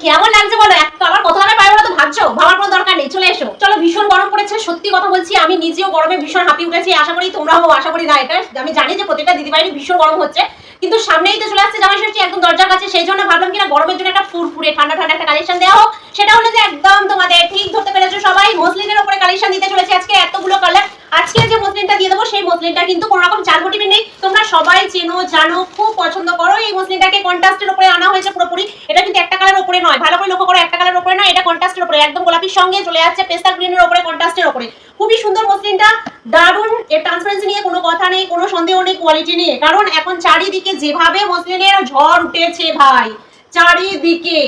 কেমন লাগছে বলো? এক তো আমার কত দামে পাই বলো তো? ভাবছো? ভাবার কোনো দরকার নেই, চলে এসো। চলো, ভীষণ গরম পড়েছে, সত্যি কথা বলছি, আমি নিজেও গরমে ভীষণ হাঁপিয়ে উঠেছি। আশা করি তোমরাও, আশা করি না, এটা আমি জানি যে প্রত্যেকটা দিদিভাইরই ভীষণ গরম হচ্ছে, কিন্তু সামনেই তো চলে আসছে জামাই ষষ্ঠী, একদম দরজার কাছে। সেই জন্য ভাবলাম কিনা গরমের জন্য একটা ফুরফুরে ঠান্ডা ঠান্ডা একটা কালেকশন দেওয়া হোক। সেটা হলো যে একদম তোমাদের ঠিক ধরতে পেরেছো সবাই, মসলিনের উপরে কালেকশন দিতে চলেছে আজকে এতগুলো কালার। আজকে যে মসলিনটা দিয়ে দেবো সেই মসলিনটা কিন্তু কোনো রকম চাল মোটিভে নেই, তোমরা সবাই চেনো জানো, খুব পছন্দ করো। এই মসলিনটাকে কন্ট্রাস্টের উপরে আনা হয়েছে পুরোপুরি। এটা কিন্তু একটা কালার উপরে নয়, ভালো করে লক্ষ্য করো, একটা কালার উপরে নয়, এটা কন্ট্রাস্টের উপরে, একদম গোলাপির সঙ্গে চলে যাচ্ছে পেস্তা গ্রিনের উপরে, কন্ট্রাস্টের উপরে। খুবই সুন্দর মসলিনটা, দারুণ। এর ট্রান্সপারেন্সি নিয়ে কোনো কথা নেই, কোনো সন্দেহ নেই, কোয়ালিটি নিয়ে, কারণ এখন চারিদিকে যেভাবে মসলিনের ঝড় উঠেছে ভাই, চারিদিকে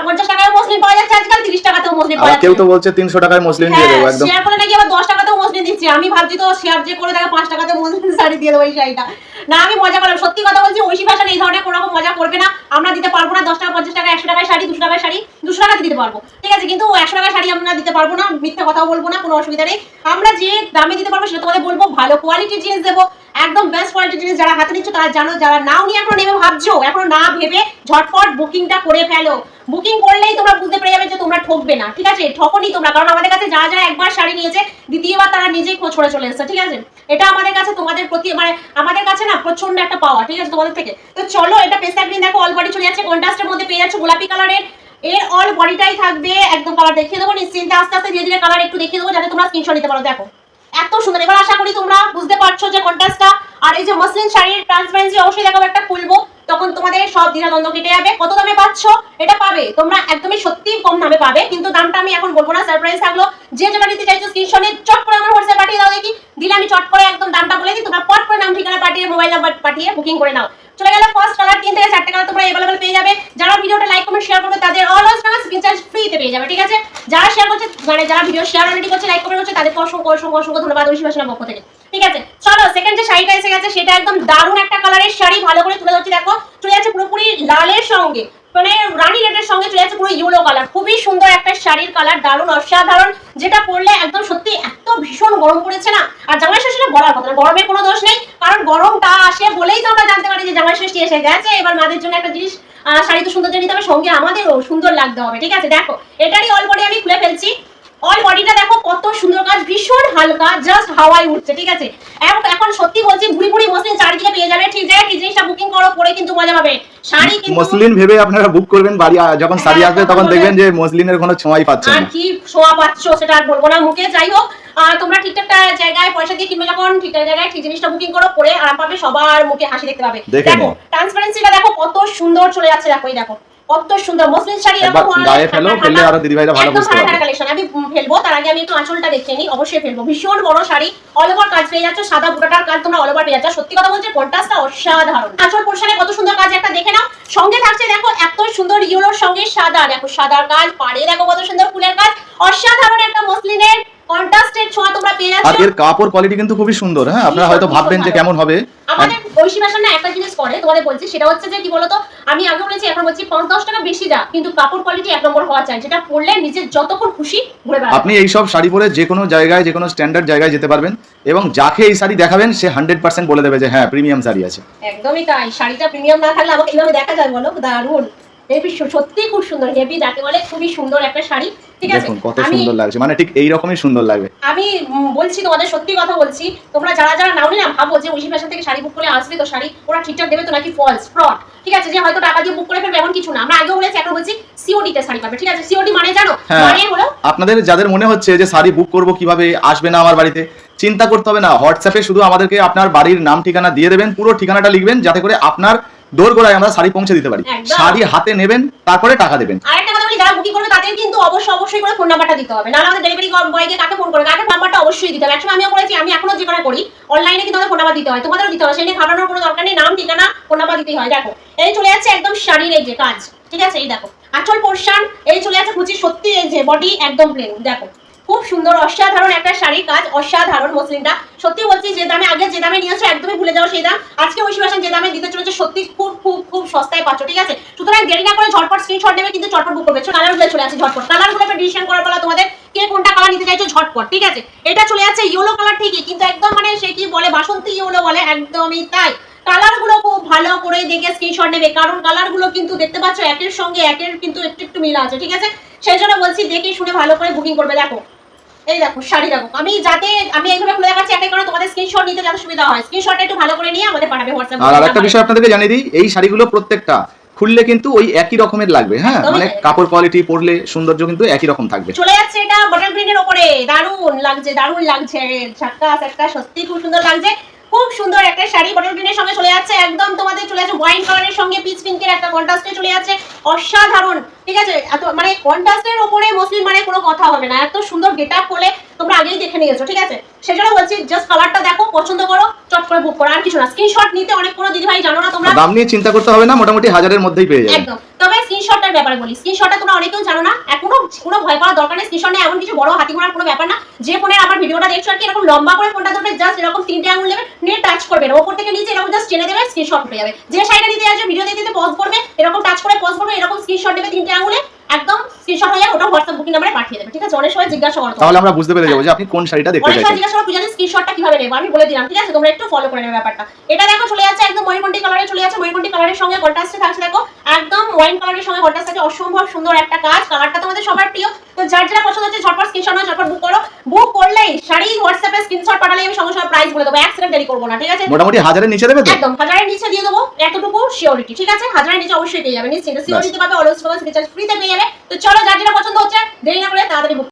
50 টাকায় মসলিন পাওয়া যাচ্ছে আজকাল, 30 টাকাতেও মসলিন পাওয়া যাচ্ছে। কেউ তো বলছে 300 টাকায় মসলিন দিয়ে দেবো একদম। শেয়ার করে নাকি আবার 10 টাকাতেও মসলিন দিচ্ছে। আমি ভাবছি তো শেয়ার যে করে দেখা 5 টাকাতে মসলিন শাড়ি দিয়ে দেবো এই শাড়িটা। না, আমি মজা করলাম, সত্যি কথা বলছি, ঐশী ফ্যাশন এই ধরনের কোনো রকম মজা করবে না। আমরা দিতে পারবো না 10 টাকা 50 টাকা 100 টাকায় শাড়ি, 200 টাকায় শাড়ি, 200 টাকাতে দিতে পারবো, ঠিক আছে, কিন্তু 100 টাকায় শাড়ি আমরা দিতে পারবো না। মিথ্যা কথাও বলবো না, কোনো অসুবিধা নেই। আমরা যে দামে দিতে পারবো সেটা তোমাদের বলবো, ভালো কোয়ালিটির জিনিস দেবো, একদম বেস্ট কোয়ালিটির জিনিস। যারা হাতে নিচ্ছ তারা জানো, যারা নাও নিয়ে এখনো নেবে ভাবছো, এখনো না ভেবে ঝটপট বুকিংটা করে ফেলো। বুকিং করলেই তোমরা বুঝতে পেরে যাবে যে তোমরা ঠকবে না, ঠিক আছে, ঠকনি তোমরা, কারণ আমাদের কাছে যারা যারা একবার শাড়ি নিয়েছে দ্বিতীয়বার তারা নিজেই খোঁজ করে চলে এসেছে, ঠিক আছে। এটা আমাদের কাছে তোমাদের প্রতি, মানে আমাদের কাছে না প্রচন্ড একটা পাওয়া, ঠিক আছে, তোমাদের থেকে। তো চলো, এটা পেস্তা গ্রিন দেখো, অল বডি চলে যাচ্ছে, কন্ট্রাস্টের মধ্যে পেয়ে যাচ্ছে গোলাপি কালারের। এর অল বডিটাই থাকবে একদম, কালার দেখিয়ে দেবো নিশ্চিন্তে, আস্তে আস্তে ধীরে ধীরে কালার একটু দেখিয়ে দেবো যাতে তোমরা স্ক্রিনশট নিতে পারো। দেখো এত সুন্দর, এবার আশা করি তোমরা বুঝতে পারছো যে কন্ট্রাস্টটা। আর এই যে মসলিন শাড়ির ট্রান্সপারেন্সি অবশ্যই দেখাবো, একটা খুলবো, তখন তোমাদের সব দ্বিধাদ্বন্দ্ব কেটে যাবে। কত দামে পাচ্ছ এটা পাবে তোমরা, একদমই সত্যি কম দামে পাবে, কিন্তু দামটা আমি এখন বলবো না, সারপ্রাইজ থাকলো। যে যেটা নিতে চাইছো স্ক্রিনশটে চট করে আমার হোয়াটসঅ্যাপ পাঠিয়ে দাও, দেখি দিলে আমি চট করে একদম দামটা বলে দিই, তোমরা পট করে নাম ঠিকানা পাঠিয়ে মোবাইল নাম্বার পাঠিয়ে বুকিং করে নাও। চলে গেলে ফার্স্ট কালার, 3 থেকে 4টে কালার তোমরা अवेलेबल পেয়ে যাবে। যারা ভিডিওটা লাইক কমেন্ট শেয়ার করবে তাদের অলওয়েজ টাকা স্ক্রিন চার্জ ফ্রিতে পেয়ে যাবে, ঠিক আছে। যারা শেয়ার করছে, মানে যারা ভিডিও শেয়ার অলরেডি করছে, লাইক কমেন্ট করছে, তাদেরকে অসংখ্য অসংখ্য অসংখ্য ধন্যবাদ ঐশী ফ্যাশনের পক্ষ থেকে, ঠিক আছে। চলো, সেকেন্ড যে শাড়িটা এসে গেছে সেটা একদম দারুণ একটা কালারের শাড়ি, ভালো করে তুলে ধরছি দেখো, চলে যাচ্ছে পুরোপুরি লালের সঙ্গে, মানে রানী রেডের সঙ্গে চলে যাচ্ছে পুরো ইয়েলো কালার। খুবই সুন্দর একটা শাড়ির কালার, দারুণ অসাধারণ, যেটা পরলে একদম সত্যি, এত ভীষণ গরম পড়েছে না। আর জামাই ষষ্ঠীটা বলার কথা না, গরমের কোনো দোষ নেই, কারণ গরমটা আসে বলেই তো আমরা জানতে পারি যে জামাই ষষ্ঠী এসে গেছে। এবার মাদের জন্য একটা জিনিস, শাড়ি তো সুন্দর নিতে হবে, সঙ্গে আমাদেরও সুন্দর লাগতে হবে, ঠিক আছে। দেখো এটারই অল বডি আমি খুলে ফেলছি, অল বডিটা দেখো কত সুন্দর কাজ, ভীষণ হালকা, জাস্ট হাওয়ায় উঠছে, ঠিক আছে। এখন সত্যি বলছি, ভুড়ি ভুড়ি মসলিন চারিদিকে পেয়ে যাবে, ঠিক জায়গায় ঠিক জিনিসটা বুকিং করো, পরে কিন্তু মজা পাবে। শাড়ি কিন্তু মসলিন ভেবে আপনারা বুক করবেন, বাড়ি যখন শাড়ি আসবে তখন দেখবেন যে মসলিনের কোনো ছোঁয়াই পাচ্ছেন আর না। কি ছোঁয়া পাচ্ছ সেটা আর বলবো না মুখে। যাই হোক, তোমরা ঠিকঠাক জায়গায় পয়সা দিয়ে কিনবে, যখন ঠিকঠাক জায়গায় ঠিক জিনিসটা বুকিং করো, পরে আরাম পাবে, সবার মুখে হাসি দেখতে পাবে। দেখো ট্রান্সপারেন্সিটা দেখো কত সুন্দর চলে যাচ্ছে, দেখো এই দেখো কত সুন্দর মসলিন শাড়ি, এরকম গায়ে ফেলো, ফেললে আরো দিদিভাইরা ভালো বুঝতে পারবে। কালেকশন আমি ফেলবো, তার আগে আমি একটু আঁচলটা দেখিয়ে নিই, অবশ্যই ফেলবো। ভীষণ বড় শাড়ি, অল ওভার কাজ পেয়ে যাচ্ছে, সাদা বুটাটার কাজ তোমরা অল ওভার পেয়ে যাচ্ছ, সত্যি কথা বলছি কন্ট্রাস্টটা অসাধারণ। আঁচল পোরশনে কত সুন্দর কাজ একটা দেখে নাও, সঙ্গে থাকছে দেখো এত সুন্দর ইয়েলোর সঙ্গে সাদা, দেখো সাদার কাজ, পাড়ে দেখো কত সুন্দর ফুলের কাজ, অসাধারণ একটা মসলিনের কন্ট্রাস্টের ছোঁয়া তোমরা পেয়ে যাচ্ছ। আর এর কাপড় কোয়ালিটি কিন্তু খুবই সুন্দর, হ্যাঁ, আপনারা হয়তো ভাববেন যে কেমন হবে। আমাদের ঐশী ফ্যাশন না একটা জিনিস করে তোমাদের বলছি, সেটা হচ্ছে যে কি বলতো, আমি আগে বলেছি এখন বলছি, 5-10 টাকা বেশি যা, কিন্তু কাপড় কোয়ালিটি এক নম্বর হওয়া চাই, যেটা পরলে নিজের যতক্ষণ খুশি ঘুরে বেড়াবে। আপনি এই সব শাড়ি পরে যে কোনো জায়গায়, যে কোনো স্ট্যান্ডার্ড জায়গায় যেতে পারবেন, এবং যাকে এই শাড়ি দেখাবেন সে 100% বলে দেবে যে হ্যাঁ প্রিমিয়াম শাড়ি আছে। একদমই তাই, শাড়িটা প্রিমিয়াম না থাকলে আমাকে কিভাবে দেখা যায় বলো? দারুণ, হেভি, সত্যি খুব সুন্দর, হেভি যাকে বলে, খুবই সুন্দর একটা শাড়ি, ঠিক আছে। দেখুন কত সুন্দর লাগছে, মানে ঠিক এই রকমই সুন্দর লাগবে। আমি বলছি তোমাদের সত্যি কথা বলছি, তোমরা যারা যারা নাও না ভাবো যে ঐশী ফ্যাশন থেকে শাড়ি বুক করে আসবে তো শাড়ি ওরা ঠিকঠাক দেবে তো, নাকি ফলস ফ্রড, ঠিক আছে, যে হয়তো টাকা দিয়ে বুক করে ফেলবে এমন কিছু না। আমরা আগেও বলেছি, এখন বলছি, সিওডি তে শাড়ি পাবে, ঠিক আছে। সিওডি মানে জানো, মানে হলো আপনাদের যাদের মনে হচ্ছে যে শাড়ি বুক করব কিভাবে, আসবে না আমার বাড়িতে, চিন্তা করতে হবে না। হোয়াটসঅ্যাপে শুধু আমাদেরকে আপনার বাড়ির নাম ঠিকানা দিয়ে দেবেন, পুরো ঠিকানাটা লিখবেন, যাতে করে আপনার দোরগোড়ায় আমরা শাড়ি পৌঁছে দিতে পারি। শাড়ি হাতে নেবেন, তারপরে টাকা দেবেন। আরেকটা কথা বলি, যারা বুকিং করবে তাদের কিন্তু অবশ্যই করে ফোন নাম্বারটা দিতে হবে, নাহলে আমাদের ডেলিভারি বয়কে কাকে ফোন করে, কাকে নাম্বারটা অবশ্যই দিতে হবে। একসময় আমিও করেছি, আমি এখনো যেখানে করি অনলাইনে কিন্তু আমাদের ফোন নাম্বার দিতে হয়, তোমাদেরও দিতে হবে, সেই নিয়ে ঘাটানোর কোনো দরকার নেই, নাম ঠিকানা ফোন নাম্বার দিতেই হয়। দেখো এই চলে যাচ্ছে একদম শাড়ির এই যে কাজ, ঠিক আছে, এই দেখো আঁচল পোরশন, এই চলে যাচ্ছে কুচি, সত্যি এই যে বডি একদম প্লেন, দেখো খুব সুন্দর অসাধারণ একটা শাড়ির কাজ, অসাধারণ মসলিনটা। সত্যি বলছি, যে দামে আগে যে দামে নিয়েছো একদমই ভুলে যাও সেই দাম, আজকে ঐশী ফ্যাশন যে দামে দিতে চলেছে সত্যি খুব খুব খুব সস্তায় পাচ্ছ, ঠিক আছে। সুতরাং দেরি না করে ঝটপট স্ক্রিনশট নেবে, কিন্তু চটপট বুক করবে। কালারগুলো চলে আছে ঝটপট, কালারগুলো ডিসিশন করার পালা তোমাদের, কে কোনটা কালার নিতে চাইছো ঝটপট, ঠিক আছে। এটা চলে যাচ্ছে ইয়েলো কালার ঠিকই, কিন্তু একদম মানে সে কি বলে বাসন্তী ইয়েলো বলে, একদমই তাই, কালার গুলো খুব ভালো করে দেখে স্ক্রিনশট নেবে, কারণ কালার গুলো কিন্তু দেখতে পাচ্ছ একের সঙ্গে একের কিন্তু একটু একটু মিল আছে, ঠিক আছে? সেই জন্য বলছি দেখে শুনে ভালো করে বুকিং করবে। দেখো এই দেখো শাড়ি দেখো, আমি এইভাবে খুলে দেখাচ্ছি একটা কারণ তোমাদের স্ক্রিনশট নিতে যাতে সুবিধা হয়। স্ক্রিনশটটা একটু ভালো করে নিয়ে আমাদের পাঠাবে হোয়াটসঅ্যাপ। আর আরেকটা বিষয় আপনাদেরকে জানিয়ে দিই, এই শাড়িগুলো প্রত্যেকটা খুললে কিন্তু ওই একই রকমের লাগবে, হ্যাঁ, মানে কাপড় কোয়ালিটি পরলে সৌন্দর্য কিন্তু একই রকম থাকবে। চলে যাচ্ছে এটা বটল গ্রিনের উপরে, দারুন লাগছে ঝাক্কাস একটা, সত্যি খুব সুন্দর লাগছে, খুব সুন্দর একটা শাড়ি বটল গ্রিনের সঙ্গে চলে যাচ্ছে, একদম তোমাদের চলে যাচ্ছে ওয়াইন কালারের সঙ্গে পিচ পিঙ্কের একটা কন্ট্রাস্টে চলে যাচ্ছে, অসাধারণ, ঠিক আছে? এত মানে কন্ট্রাস্টের উপরে মসলিন মানে কোনো কথা হবে না, এত সুন্দর গেটআপ করলে তোমরা আগেই দেখে নিয়েছো, ঠিক আছে? সেজন্য বলছি জাস্ট কালারটা দেখো, পছন্দ করো, চট করে বুক করো, আর কিছু না। স্ক্রিনশট নিতে অনেক কোনো দিদি ভাই জানো না তোমরা, দাম নিয়ে চিন্তা করতে হবে না, মোটামুটি 1000-এর মধ্যেই পেয়ে যাবে একদম। তবে স্ক্রিনশটটার ব্যাপারে বলি, স্ক্রিনশটটা তোমরা অনেকেও জানো না, এখনো কোনো ভয় পাওয়ার দরকার নেই। স্ক্রিনশট নিয়ে এমন কিছু বড় হাতি ঘোড়ার কোনো ব্যাপার না। যে ফোনে আমার ভিডিওটা দেখছো আর কি, এরকম লম্বা করে ফোনটা ধরবে, জাস্ট এরকম 3টে আঙুল নেবে, নিয়ে টাচ করবে না, ওপর থেকে নিচে এরকম জাস্ট টেনে দেবে, স্ক্রিনশট উঠে যাবে। যে শাড়িটা নিতে যাচ্ছে ভিডিও দেখতে পজ করবে, এরকম টাচ করে পজ করবে, এরকম স্ক্রিনশট নেবে 3টে আঙুলে, একদম স্ক্রিনশট হয়ে যাবে, ওটা হোয়াটসঅ্যাপ বুকিং নম্বরে পাঠিয়ে দেবে, ঠিক আছে? অনেক সময় জিজ্ঞাসা করো, তাহলে আমরা বুঝতে পেরে যাবো যে আপনি কোন শাড়িটা দেখতে অনেক সময় চাইছেন। জিজ্ঞাসা করো পূজাদের স্ক্রিনশটটা কিভাবে নেব, আমি বলে দিলাম, ঠিক আছে? তোমরা একটু ফলো করে নেবে ব্যাপারটা। এটা দেখো চলে যাচ্ছে একদম ময়ূরকণ্ঠী কালারে, চলে যাচ্ছে ময়ূরকণ্ঠী কালারের সঙ্গে কন্ট্রাস্টে থাকছে, দেখো একদম ওয়াইন কালারের সঙ্গে কন্ট্রাস্ট আছে, অসম্ভব সুন্দর একটা কাজ, কালারটা তোমাদের সবার প্রিয়। তো যার যেটা পছন্দ হচ্ছে ঝটপট স্ক্রিনশট নাও, ঝটপট বুক করো। বুক করলেই শাড়ি হোয়াটসঅ্যাপে স্ক্রিনশট পাঠালেই আমি সঙ্গে সঙ্গে প্রাইস বলে দেবো, এক সেকেন্ড দেরি করবো না, ঠিক আছে? মোটামুটি 1000-এর নিচে দেবে তো? একদম 1000-এর নিচে দিয়ে দেবো, এতটুকু সিওরিটি, ঠিক আছে? 1000-এর নিচে অবশ্যই পেয়ে যাবে, নিশ্চিত সিওরিটি পাবে, অলওয়েজ পাবে, ফ্রিতে পেয়ে যাবে। তো চলো যার যেটা পছন্দ হচ্ছে দেরি না করে তাড়াতাড়ি বুক